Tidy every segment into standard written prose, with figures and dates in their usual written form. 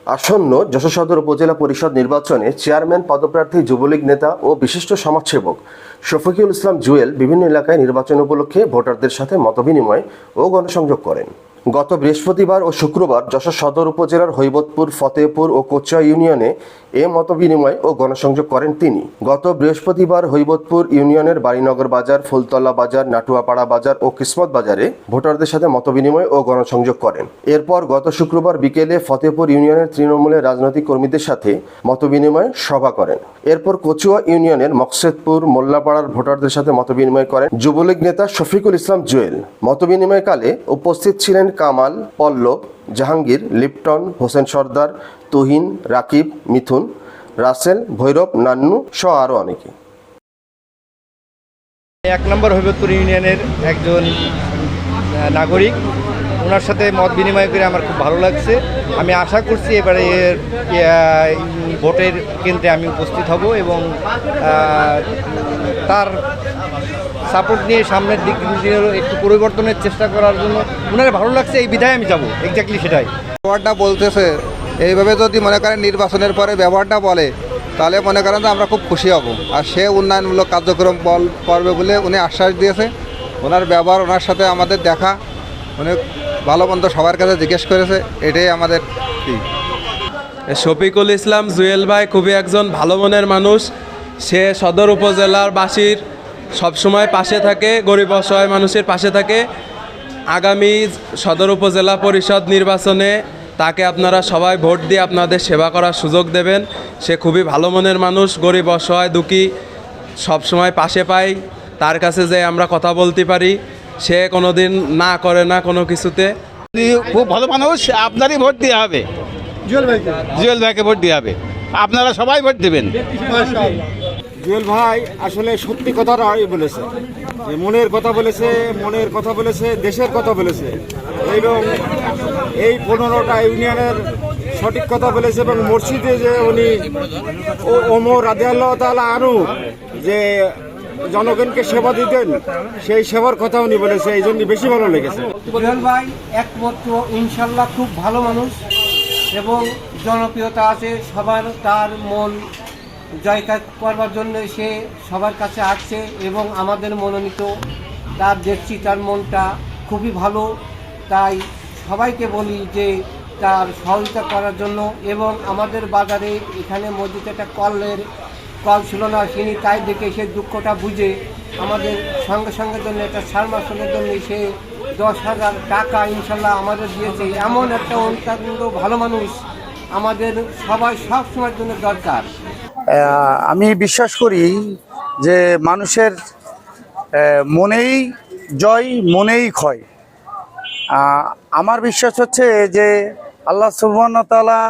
আসন্ন যশোর সদর উপজেলা পরিষদ নির্বাচনে চেয়ারম্যান পদপ্রার্থী যুবলীগ নেতা ও বিশিষ্ট সমাজসেবক শফিকুল ইসলাম জুয়েল বিভিন্ন এলাকায় নির্বাচন উপলক্ষে ভোটারদের সাথে মতবিনিময় ও গণসংযোগ করেন। গত বৃহস্পতিবার ও শুক্রবার যশোর সদর উপজেলার হৈবতপুর, ফতেপুর ও কোচিয়া ইউনিয়নে এ মতবিনিময় ও গণসংযোগ করেন তিনি। গত বৃহস্পতিবার হৈবতপুর ইউনিয়নের বাড়িনগর বাজার, ফুলতলা বাজার, নাটুয়াপাড়া বাজার ও কিসমত বাজারে ভোটারদের সাথে মতবিনিময় ও গণসংযোগ করেন। এরপর গত শুক্রবার বিকেলে ফতেপুর ইউনিয়নের তৃণমূলের রাজনৈতিক কর্মীদের সাথে মতবিনিময় সভা করেন। এরপর কোচিয়া ইউনিয়নের মকসেদপুর, মোল্লাপাড়ার ভোটারদের সাথে মতবিনিময় করেন যুবলীগ নেতা শফিকুল ইসলাম জুয়েল। মতবিনিময়কালে উপস্থিত ছিলেন কামাল, পল্লব, জাহাঙ্গীর, লিপ্টন, হোসেন সর্দার, তুহিন, রাকিব, মিথুন, রাসেল, ভৈরব, নান্নু সহ আরও অনেকে। 1 নম্বর হৈবতপুর ইউনিয়নের একজন নাগরিক, ওনার সাথে মত বিনিময় করে আমার খুব ভালো লাগছে। আমি আশা করছি এবারে ভোটের কেন্দ্রে আমি উপস্থিত হব এবং তার সাপোর্ট নিয়ে সামনের দিক একটু পরিবর্তনের চেষ্টা করার জন্য ওনার ভালো লাগছে, এই বিধায় আমি যাব। এক্স্যাক্টলি সেটাই ব্যবহারটা বলতেছে, এইভাবে যদি মনে করেন নির্বাচনের পরে ব্যবহারটা বলে, তাহলে মনে করেন যে আমরা খুব খুশি হব। আর সে উন্নয়নমূলক কার্যক্রম করবে বলে উনি আশ্বাস দিয়েছে। ওনার ব্যবহার, ওনার সাথে আমাদের দেখা, উনি ভালো মন্দ সবার কাছে জিজ্ঞেস করেছে, এটাই আমাদের কি। শফিকুল ইসলাম জুয়েল ভাই খুবই একজন ভালো মনের মানুষ। সে সদর উপজেলার বাসীর সবসময় পাশে থাকে, গরিব অসহায় মানুষের পাশে থাকে। আগামী সদর উপজেলা পরিষদ নির্বাচনে তাকে আপনারা সবাই ভোট দিয়ে আপনাদের সেবা করার সুযোগ দেবেন। সে খুবই ভালো মনের মানুষ, গরিব অসহায় দুঃখী সবসময় পাশে পাই। তার কাছে যে আমরা কথা বলতে পারি, সে কোনো দিন না করে না কোনো কিছুতে। খুব ভালো মানুষ, আপনারই ভোট দেওয়া হবে। জুয়েল ভাইকে ভোট দেওয়া হবে, আপনারা সবাই ভোট দেবেন। জুয়েল ভাই আসলে সত্যি কথাটাই বলেছে, যে মনের কথা বলেছে, মনের কথা বলেছে, দেশের কথা বলেছে এবং এই 15টা ইউনিয়নের সঠিক কথা বলেছে। এবং মসজিদে যে উনি ওমর রাদিয়াল্লাহু তাআলা আনহু যে জনগণকে সেবা দিতেন, সেই সেবার কথা উনি বলেছে, এই জন্য বেশি ভালো লেগেছে। জুয়েল ভাই একমাত্র ইনশাল্লাহ খুব ভালো মানুষ এবং জনপ্রিয়তা আছে সবার। তার মন জয় করবার জন্য সে সবার কাছে আসছে এবং আমাদের মনোনীত তার দেখছি তার মনটা খুবই ভালো। তাই সবাইকে বলি যে তার সহযোগিতা করার জন্য। এবং আমাদের বাজারে এখানে মসজিদে একটা কল ছিল না, তিনি তাই দেখে সে দুঃখটা বুঝে আমাদের সঙ্গে সঙ্গে জন্য একটা সারমাসনের জন্য সে 10,000 টাকা ইনশাল্লাহ আমাদের দিয়েছে। এমন একটা অত্যন্ত ভালো মানুষ আমাদের সবাই সব সময়ের জন্য দরকার। আমি বিশ্বাস করি যে মানুষের মনেই জয়, মনেই ক্ষয়। আমার বিশ্বাস হচ্ছে যে আল্লাহ সুবহানাহু ওয়া তাআলা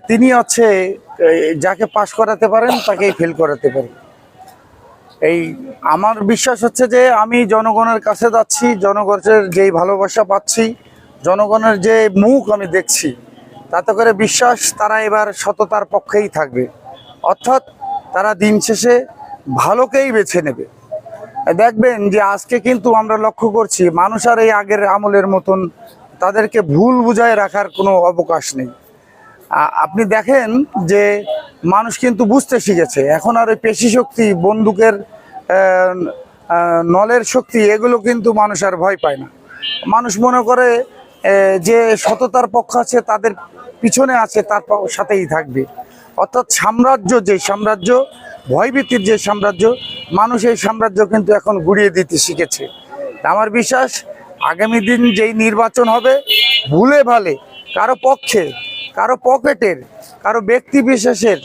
তিনি হচ্ছে যাকে পাশ করাতে পারেন তাকেই ফেল করাতে পারেন। এই আমার বিশ্বাস হচ্ছে যে আমি জনগণের কাছে যাচ্ছি, জনগণের যেই ভালোবাসা পাচ্ছি, জনগণের যে মুখ আমি দেখছি, তাতে করে বিশ্বাস তারা এবার সততার পক্ষেই থাকবে। অর্থাৎ তারা দিন শেষে ভালোকেই বেছে নেবে। দেখবেন যে আজকে কিন্তু আমরা লক্ষ্য করছি মানুষ আর এই আগের আমলের মতন তাদেরকে ভুল বুঝায় রাখার কোনো অবকাশ নেই। আপনি দেখেন যে মানুষ কিন্তু বুঝতে শিখেছে, এখন আর ওই পেশি শক্তি, বন্দুকের নলের শক্তি, এগুলো কিন্তু মানুষ আর ভয় পায় না। মানুষ মনে করে যে সততার পক্ষ আছে, তাদের পিছনে আছে, তার সাথেই থাকবে। অর্থাৎ সাম্রাজ্য, যে সাম্রাজ্য, ভয়ভীতির যে সাম্রাজ্য, মানুষ এই সাম্রাজ্য কিন্তু এখন গুড়িয়ে দিতে শিখেছে। আমার বিশ্বাস আগামী দিন যেই নির্বাচন হবে, ভুলে ভালে কারো পক্ষে, কারো পকেটের, কারো ব্যক্তি বিশেষের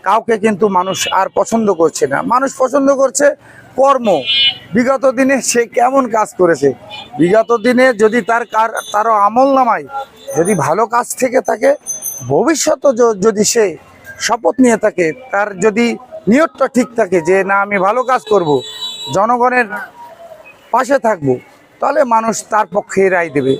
কাউকে কিন্তু মানুষ আর পছন্দ করছে না। মানুষ পছন্দ করছে কর্ম। বিগত দিনে সে কেমন কাজ করেছে, বিগত দিনে যদি তারও আমল নামায় যদি ভালো কাজ থেকে থাকে, ভবিষ্যতে যদি সে শপথ নিয়ে থাকে, তার যদি নিয়তটা ঠিক থাকে যে না আমি ভালো কাজ করব, জনগণের পাশে থাকব, তাহলে মানুষ তার পক্ষে রায় দেবে।